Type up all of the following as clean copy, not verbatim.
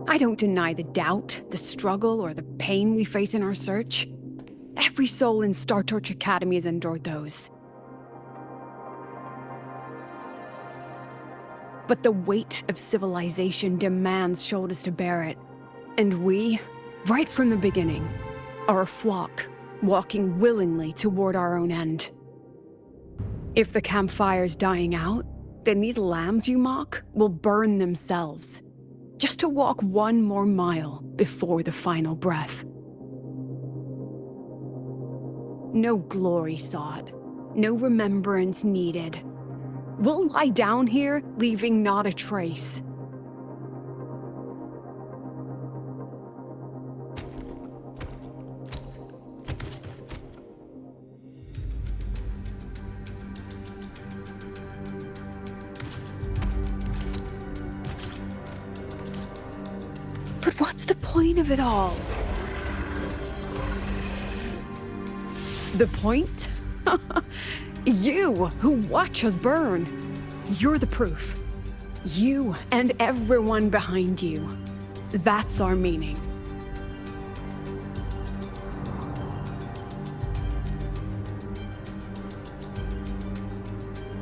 I don't deny the doubt, the struggle, or the pain we face in our search. Every soul in Star Torch Academy has endured those. But the weight of civilization demands shoulders to bear it. And we, right from the beginning, are a flock, walking willingly toward our own end. If the campfire's dying out, then these lambs you mock will burn themselves, just to walk one more mile before the final breath. No glory sought, no remembrance needed. We'll lie down here, leaving not a trace. But what's the point of it all? The point? You, who watch us burn. You're the proof. You and everyone behind you. That's our meaning.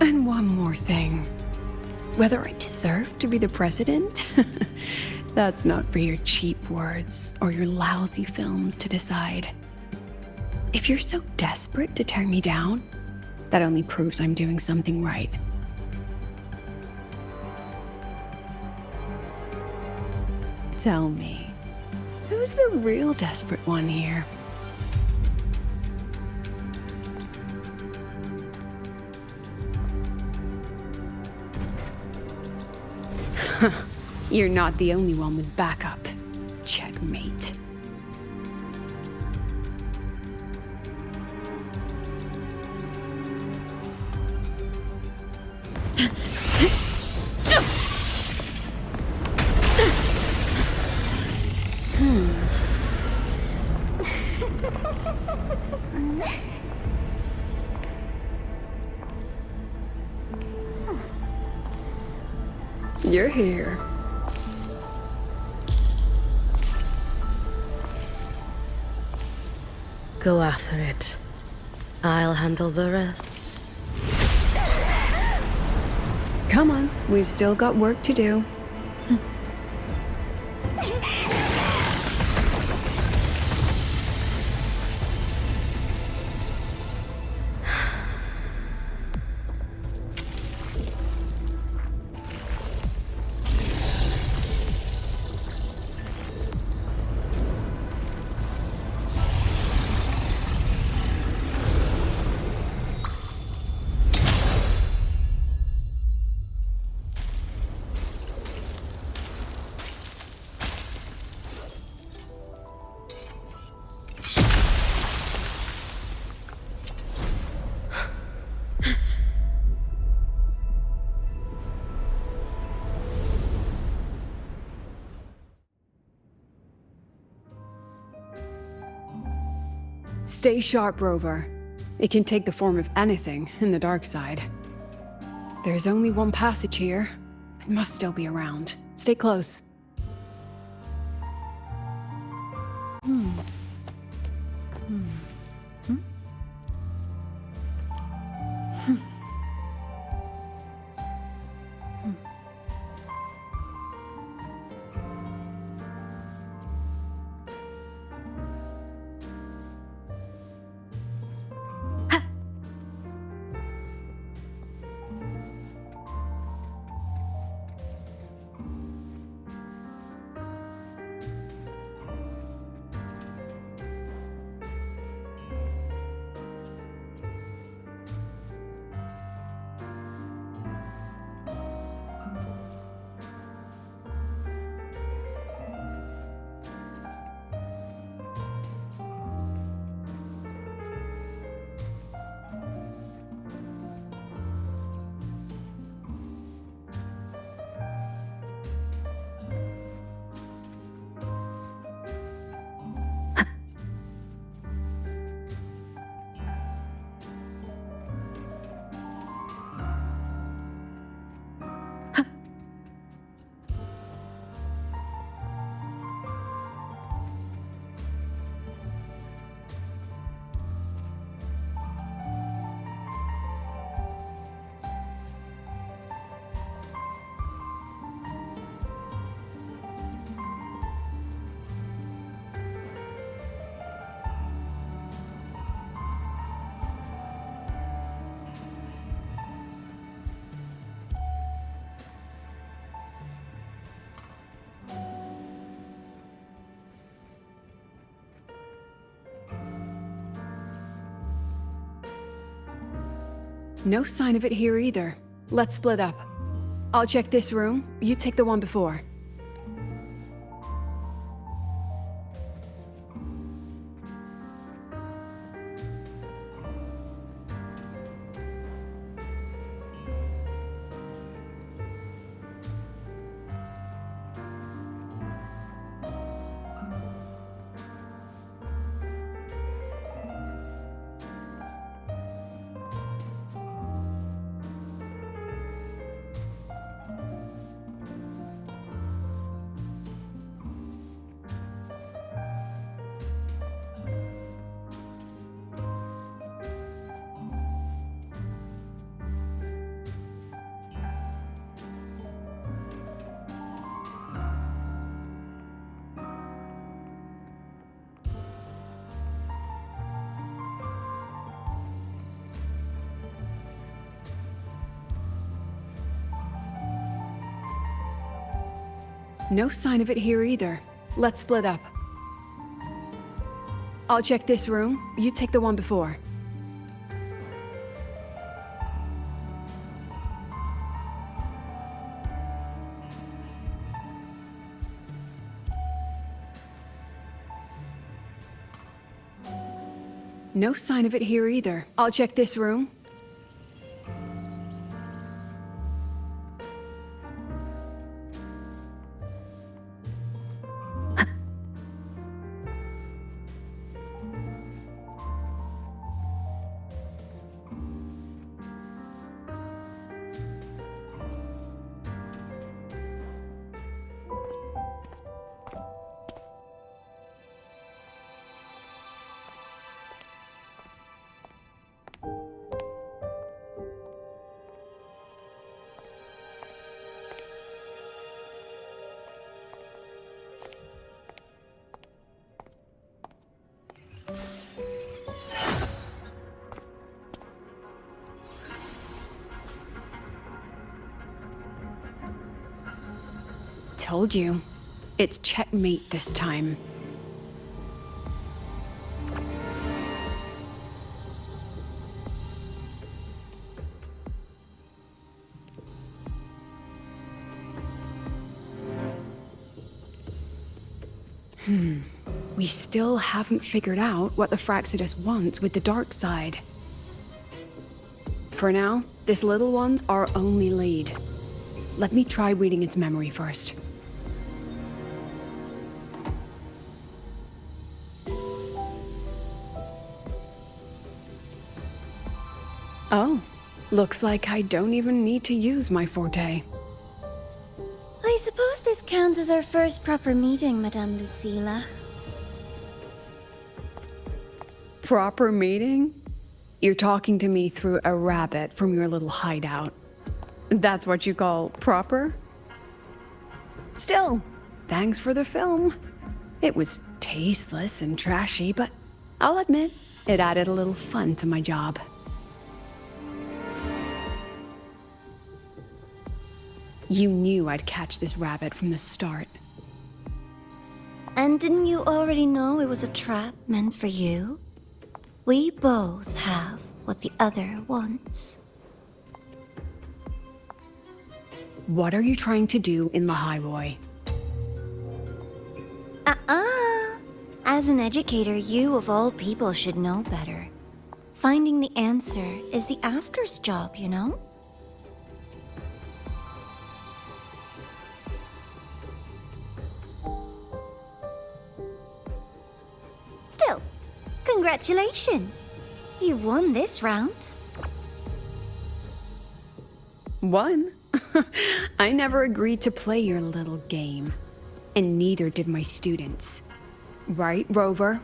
And one more thing. Whether I deserve to be the president? That's not for your cheap words or your lousy films to decide. If you're so desperate to tear me down, that only proves I'm doing something right. Tell me, who's the real desperate one here? You're not the only one with backup. Checkmate. You're here. Go after it. I'll handle the rest. Come on, we've still got work to do. Stay sharp, Rover. It can take the form of anything in the dark side. There's only one passage here. It must still be around. Stay close. No sign of it here either. Let's split up. I'll check this room, you take the one before. No sign of it here either. Let's split up. I'll check this room, you take the one before. No sign of it here either. I'll check this room. Told you. It's checkmate this time. We still haven't figured out what the Fraxidus wants with the dark side. For now, this little one's our only lead. Let me try reading its memory first. Oh, looks like I don't even need to use my forte. I suppose this counts as our first proper meeting, Madame Lucilla. Proper meeting? You're talking to me through a rabbit from your little hideout. That's what you call proper? Still, thanks for the film. It was tasteless and trashy, but I'll admit, it added a little fun to my job. You knew I'd catch this rabbit from the start. And didn't you already know it was a trap meant for you? We both have what the other wants. What are you trying to do in the highway? As an educator, you of all people should know better. Finding the answer is the asker's job, you know? Still, congratulations! You've won this round. Won? I never agreed to play your little game. And neither did my students. Right, Rover?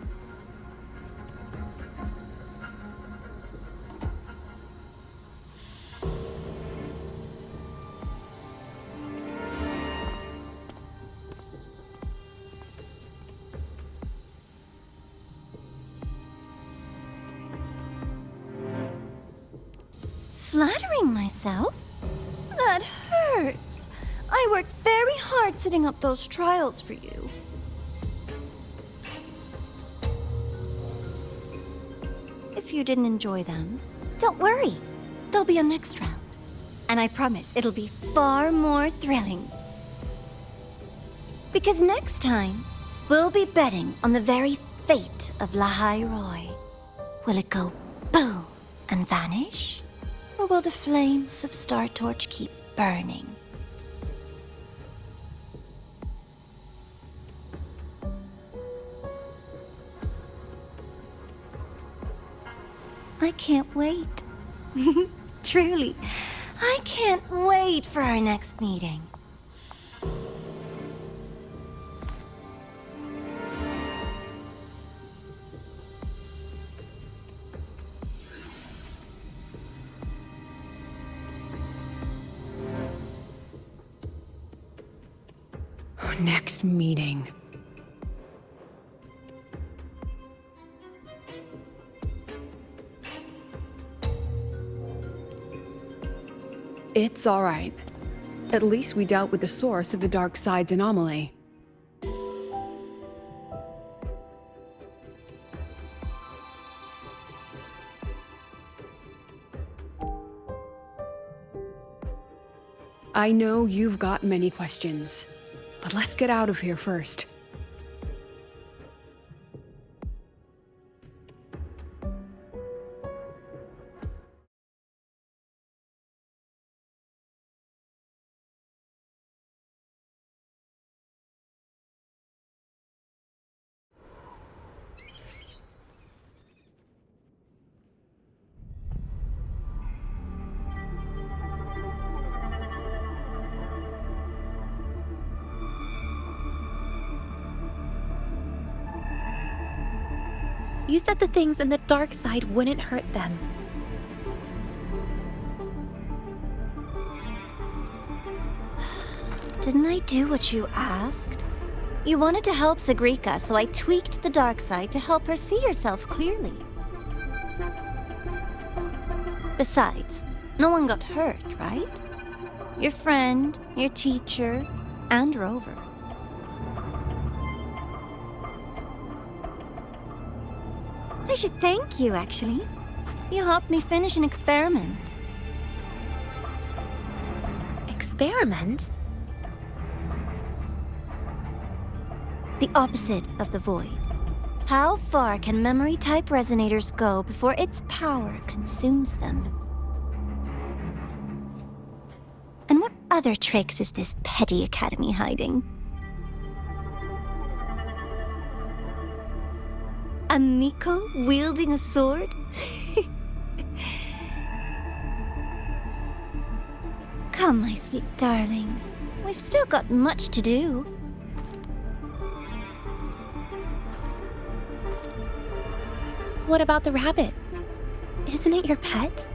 Flattering myself? That hurts. I worked very hard setting up those trials for you. If you didn't enjoy them, don't worry. there'll be a next round. And I promise it'll be far more thrilling. Because next time, we'll be betting on the very fate of Lahai Roy. Will it go boom and vanish? Or will the flames of Star Torch keep burning? I can't wait. Truly, I can't wait for our next meeting. Next meeting. It's all right. At least we dealt with the source of the dark side's anomaly. I know you've got many questions, but let's get out of here first. You said the things in the dark side wouldn't hurt them. Didn't I do what you asked? You wanted to help Sagrika, so I tweaked the dark side to help her see herself clearly. Besides, no one got hurt, right? Your friend, your teacher, and Rover. I should thank you, actually. You helped me finish an experiment. Experiment? The opposite of the void. How far can memory-type resonators go before its power consumes them? And what other tricks is this petty academy hiding? A Miko wielding a sword? Come, my sweet darling. We've still got much to do. What about the rabbit? Isn't it your pet?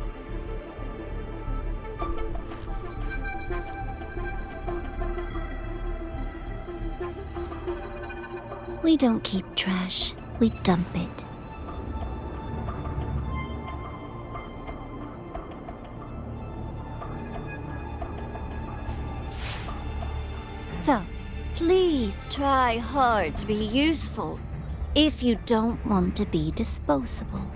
We don't keep trash. We dump it. So, please try hard to be useful if you don't want to be disposable.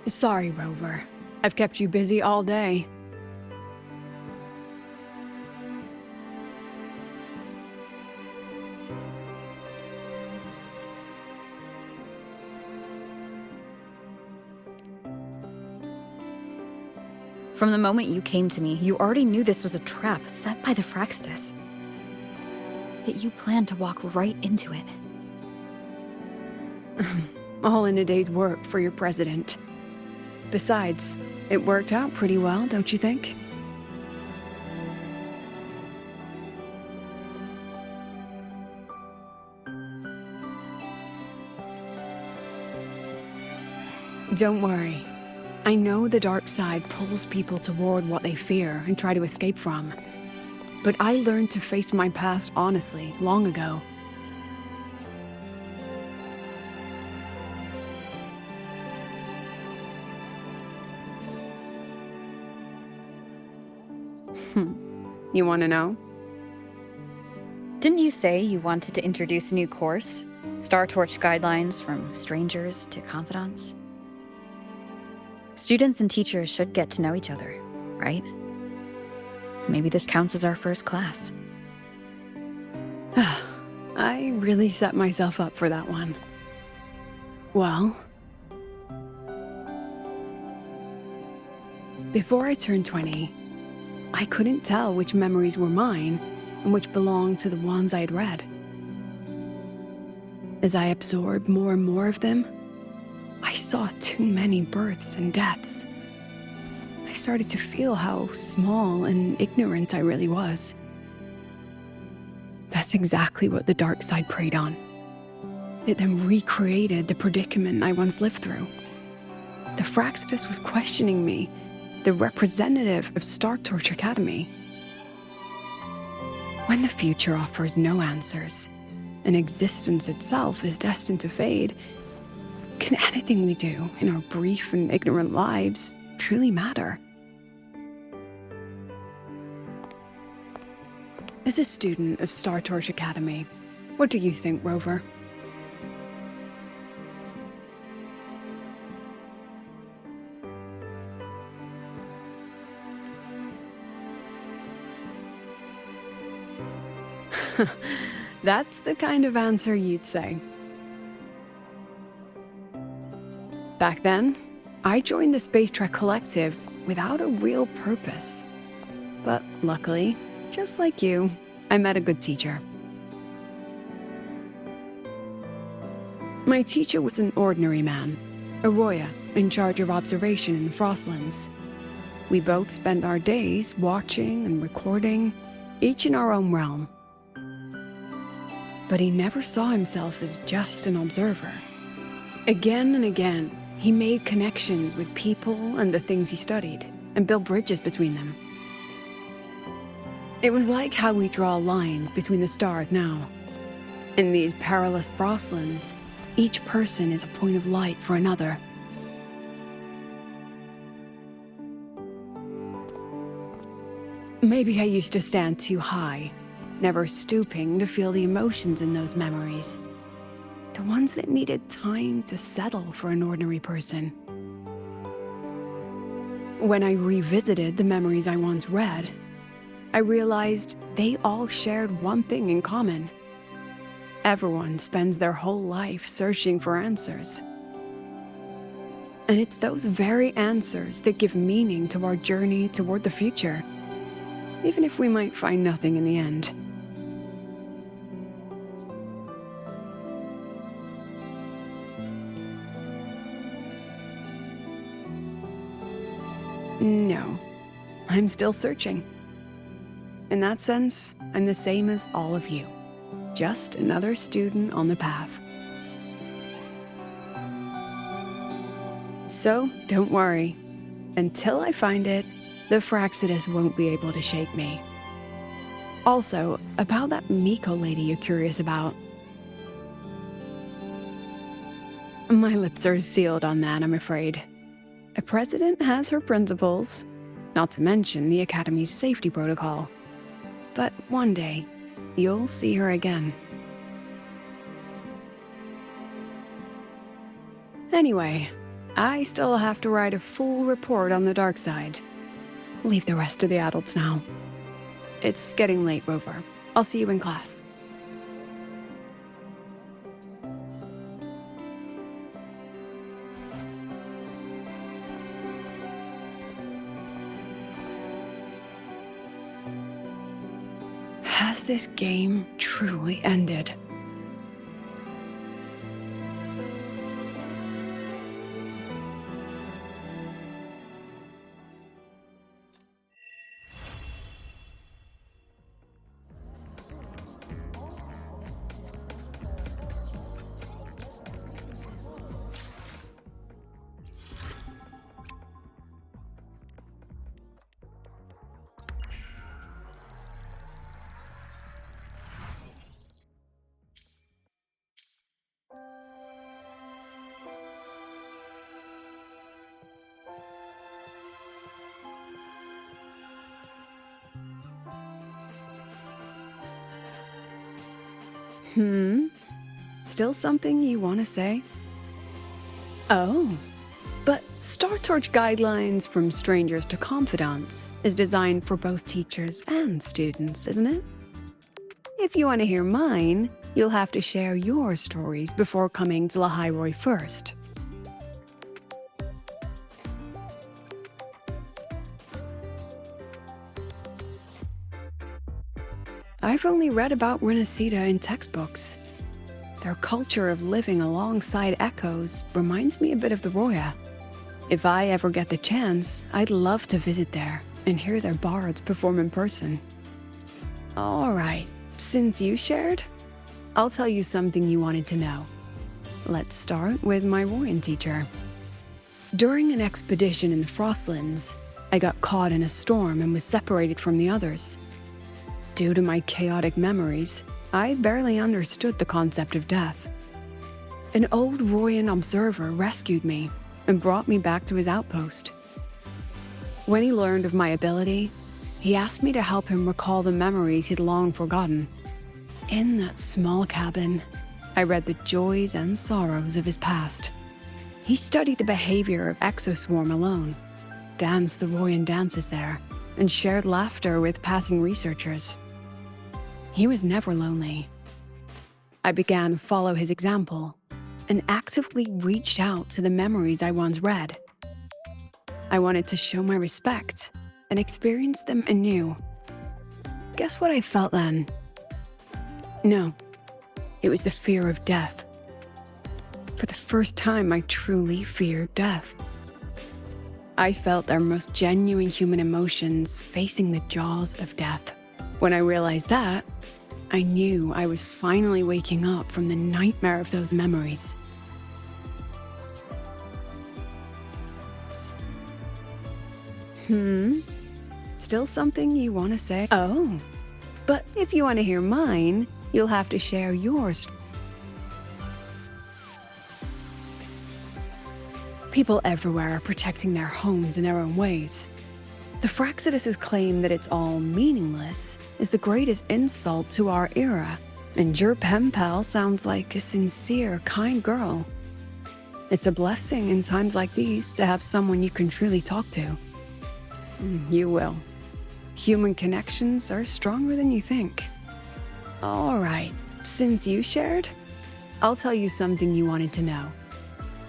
Sorry, Rover. I've kept you busy all day. From the moment you came to me, you already knew this was a trap set by the Fraxidus. Yet you planned to walk right into it. All in a day's work for your president. Besides, it worked out pretty well, don't you think? Don't worry. I know the dark side pulls people toward what they fear and try to escape from. But I learned to face my past honestly long ago. You want to know? Didn't you say you wanted to introduce a new course? Star Torch guidelines from strangers to confidants? Students and teachers should get to know each other, right? Maybe this counts as our first class. I really set myself up for that one. Well, before I turned 20, I couldn't tell which memories were mine and which belonged to the ones I had read. As I absorbed more and more of them, I saw too many births and deaths. I started to feel how small and ignorant I really was. That's exactly what the dark side preyed on. It then recreated the predicament I once lived through. The Fraxidus was questioning me, the representative of Star Torch Academy. When the future offers no answers, and existence itself is destined to fade, can anything we do in our brief and ignorant lives truly matter? As a student of Star Torch Academy, what do you think, Rover? That's the kind of answer you'd say. Back then, I joined the Space Trek Collective without a real purpose. But luckily, just like you, I met a good teacher. My teacher was an ordinary man, Arroya, in charge of observation in the Frostlands. We both spent our days watching and recording, each in our own realm. But he never saw himself as just an observer. Again and again, he made connections with people and the things he studied, and built bridges between them. It was like how we draw lines between the stars now. In these perilous Frostlands, each person is a point of light for another. Maybe I used to stand too high, never stooping to feel the emotions in those memories. The ones that needed time to settle for an ordinary person. When I revisited the memories I once read, I realized they all shared one thing in common. Everyone spends their whole life searching for answers. And it's those very answers that give meaning to our journey toward the future, even if we might find nothing in the end. No, I'm still searching. In that sense, I'm the same as all of you. Just another student on the path. So, don't worry. Until I find it, the Fraxidus won't be able to shake me. Also, about that Miko lady you're curious about. My lips are sealed on that, I'm afraid. A president has her principles, not to mention the Academy's safety protocol. But one day, you'll see her again. Anyway, I still have to write a full report on the dark side. Leave the rest to the adults now. It's getting late, Rover. I'll see you in class. Has this game truly ended? Still something you want to say? Oh, but Star Torch Guidelines from Strangers to Confidants is designed for both teachers and students, isn't it? If you want to hear mine, you'll have to share your stories before coming to Lahairoi first. I've only read about Renacida in textbooks. Their culture of living alongside echoes reminds me a bit of the Roya. If I ever get the chance, I'd love to visit there and hear their bards perform in person. Alright, since you shared, I'll tell you something you wanted to know. Let's start with my Royan teacher. During an expedition in the Frostlands, I got caught in a storm and was separated from the others. Due to my chaotic memories, I barely understood the concept of death. An old Royan observer rescued me and brought me back to his outpost. When he learned of my ability, he asked me to help him recall the memories he'd long forgotten. In that small cabin, I read the joys and sorrows of his past. He studied the behavior of Exoswarm alone, danced the Royan dances there, and shared laughter with passing researchers. He was never lonely. I began to follow his example and actively reached out to the memories I once read. I wanted to show my respect and experience them anew. Guess what I felt then? No, it was the fear of death. For the first time, I truly feared death. I felt their most genuine human emotions facing the jaws of death. When I realized that, I knew I was finally waking up from the nightmare of those memories. Still something you want to say? Oh, but if you want to hear mine, you'll have to share yours. People everywhere are protecting their homes in their own ways. The Fraxidus' claim that it's all meaningless is the greatest insult to our era, and your pen pal sounds like a sincere, kind girl. It's a blessing in times like these to have someone you can truly talk to. You will. Human connections are stronger than you think. Alright, since you shared, I'll tell you something you wanted to know.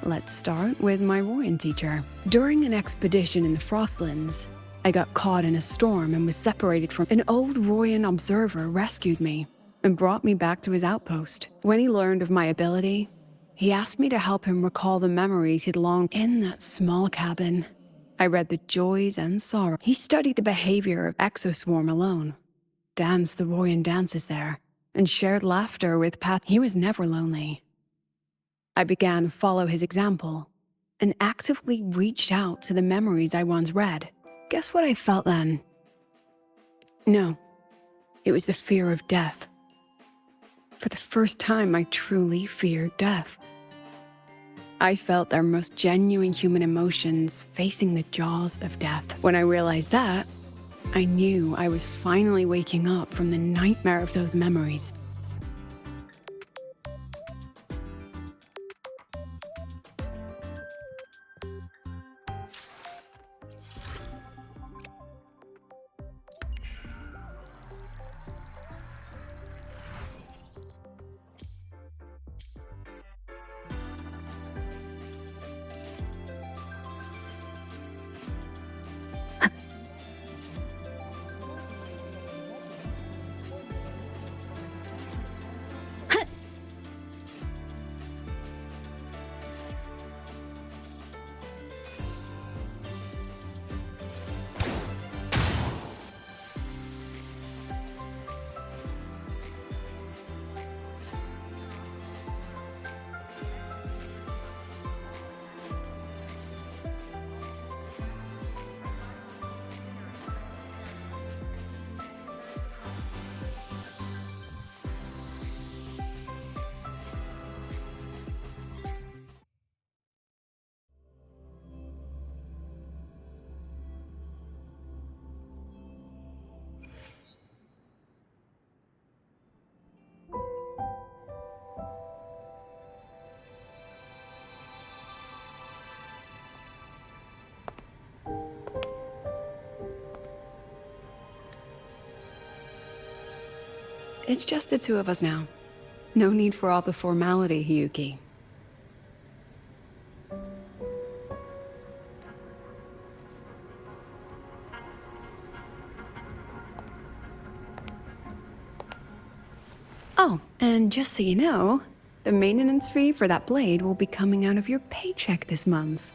Let's start with my Royan teacher. During an expedition in the Frostlands, I got caught in a storm and was separated from an old Royan observer rescued me and brought me back to his outpost. When he learned of my ability, he asked me to help him recall the memories he'd long in that small cabin. I read the joys and sorrow. He studied the behavior of Exoswarm alone, danced the Royan dances there, and shared laughter with Pat. He was never lonely. I began to follow his example and actively reached out to the memories I once read. Guess what I felt then? No, it was the fear of death. For the first time, I truly feared death. I felt their most genuine human emotions facing the jaws of death. When I realized that, I knew I was finally waking up from the nightmare of those memories. It's just the two of us now. No need for all the formality, Hiyuki. Oh, and just so you know, the maintenance fee for that blade will be coming out of your paycheck this month.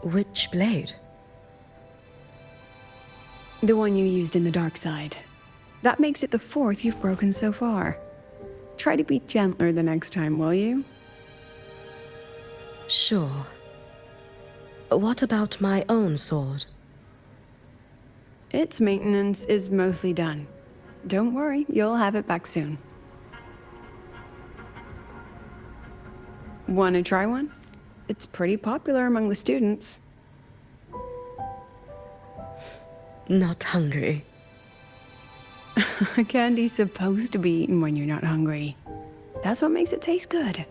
Which blade? The one you used in the dark side. That makes it the fourth you've broken so far. Try to be gentler the next time, will you? Sure. What about my own sword? Its maintenance is mostly done. Don't worry, you'll have it back soon. Want to try one? It's pretty popular among the students. Not hungry. Candy's supposed to be eaten when you're not hungry. That's what makes it taste good.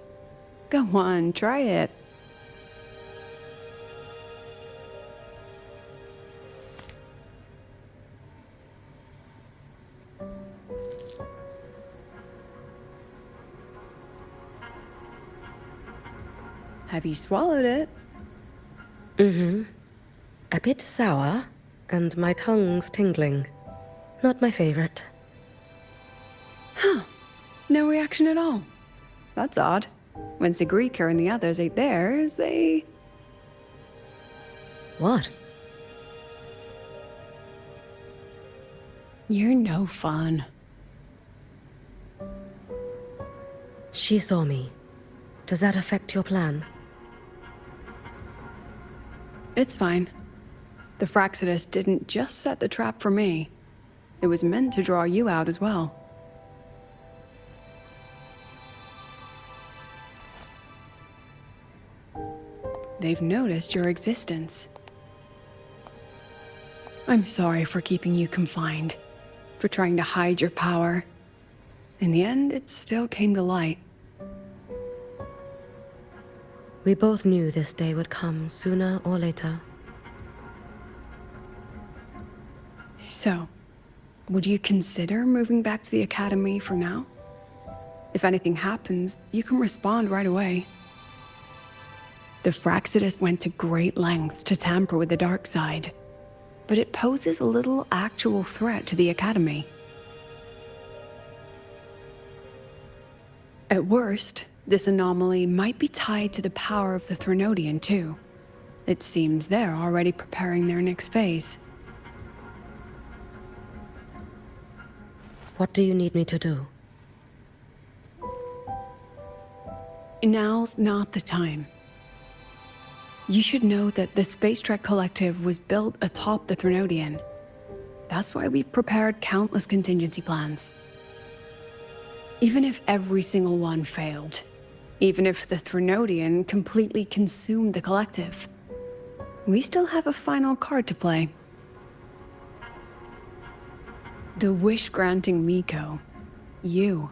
Go on, try it. Have you swallowed it? Mm-hmm. A bit sour, and my tongue's tingling. Not my favorite. Huh. No reaction at all. That's odd. When Sigrika and the others ate theirs, they... What? You're no fun. She saw me. Does that affect your plan? It's fine. The Fraxidus didn't just set the trap for me. It was meant to draw you out as well. They've noticed your existence. I'm sorry for keeping you confined, for trying to hide your power. In the end, it still came to light. We both knew this day would come sooner or later. So, would you consider moving back to the academy for now? If anything happens, you can respond right away. The Fraxidus went to great lengths to tamper with the dark side, but it poses a little actual threat to the academy. At worst, this anomaly might be tied to the power of the Threnodian too. It seems they're already preparing their next phase. What do you need me to do? Now's not the time. You should know that the Space Trek Collective was built atop the Threnodian. That's why we've prepared countless contingency plans. Even if every single one failed, even if the Threnodian completely consumed the Collective, we still have a final card to play. The wish-granting Miko. You.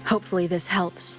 Hopefully this helps.